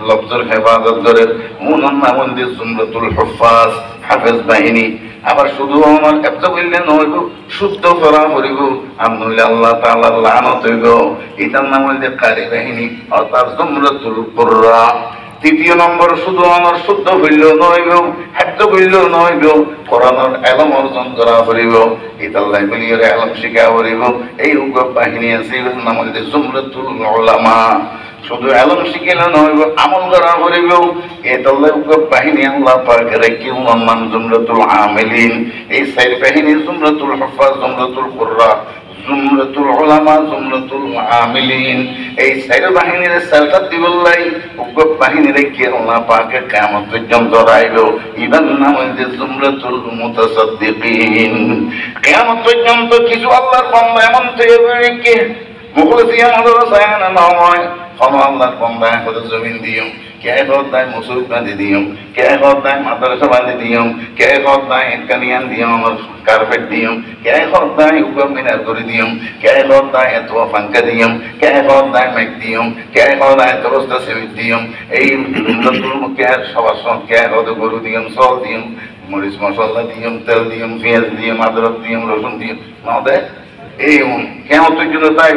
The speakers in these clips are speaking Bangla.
লফজর হেফাজত করে মুনান্নামন্দির জুমরাতুল হুফাজ হাফেজ বাহিনী আবার শুধু আমার এত বললে নইব শুদ্ধ করা করিব আর নইলে আল্লাহ তাআলার লানত হইব। এটার নাম হইল কারি বাহিনী অর্থাৎ জুমরাতুল কুররা। তৃতীয় নম্বর শুধু আমার শুদ্ধ হইল নইব হেফজ হইল নইব কোরআনের ইলম অর্জন করা করিব। ইতাল্লাহ বলিয়ে ইলম শিখা করিব। এই উগ্র বাহিনী আছে নাম হইল জুমরাতুল উলামা। শুধু এলম শিখিলে নইব আমল করা করিব। এতাল্লাহ বাহিনী আল্লাহ পাকের কি নাম জুমরাতুল আমিলিন। এই চার বাহিনী জুমরাতুল হুফাজ জুমরাতুল কুররা জুমরাতুল উলামা জুমরাতুল আমিলিন। এই চার বাহিনীর সালতাত দিবল্লাই উগ্র বাহিনীর কি আল্লাহ পাকে কিয়ামত পর্যন্ত রাইব। ইবান নাম হইছে জুমরাতুল মুতাসাদ্দিকিন। কিয়ামত পর্যন্ত কিছু আল্লাহর বান্দা এমন থাকবে কি মুখলিসিয়া মাদ্রাসায় নয় আল্লাহর বান্দা হতে জমিন দিও কে হদায় মুসুক বাঁধি দিও কে হদায় মাদ্রাসা বাঁধি দিও কে হদায় কানিয়ান দিও কার্পেট দিও কে হদায় উপর মিনার করে দিও কে হদায় এত ফাঙ্কা দিও কে হদায় মেঘ দিও কে হদায় তরস্তা সিমিট দিও। এই কে সবার সঙ্গে কে হদ গরু দিও সল দিও মরিচ মশলা দিও তেল দিও পেঁয়াজ দিও আদরক দিও রসুন দিও না দেয়। এই কেমন জন্য তাই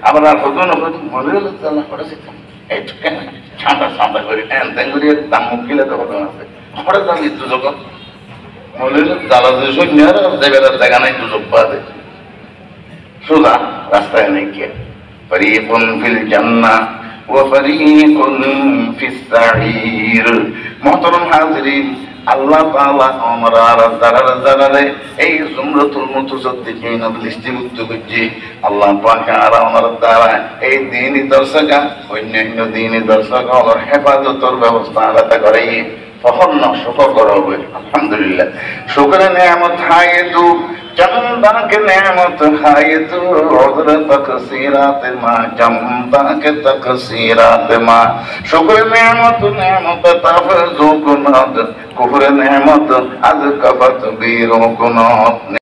আবার আর হতো না মনে হলো আল্লাহ করেছে একটু কেন ঠান্ডা ঠান্ডা করে করি দাম মুখিলে তো হতো না হঠাৎ দাম মৃত্যু জগৎ মনে হলো জ্বালা যে শূন্য দেবের জায়গা নাই দুযোগ পাবে সোজা রাস্তায় নেই কে ফরিকুন ফিল জান্নাহ ওয়া ফরিকুন ফিস সাঈর। মুহতারাম হাজিরিন, আল্লাহ তাআলা আমরা যারা এই জুমরাতুল মুতাসাদ্দিকিন লিস্টিভুক্ত করছি আল্লাহ পাক আর আমার দ্বারা এই দ্বীনি দর্শকা অন্যান্য দ্বীনি দর্শকদের হেফাজতের ব্যবস্থা আলাদা করে তখন না শুকর করা হবে। আলহামদুলিল্লাহ শুকরে নেয়ামত হায়ে তু চন্দা के नेमत हाय तू उधर तकसीरात मा चंदा के तकसीरात मा शुक्र नेमत तफजु कुनाद कुफर नेमत अज कफत बीरो कुनाद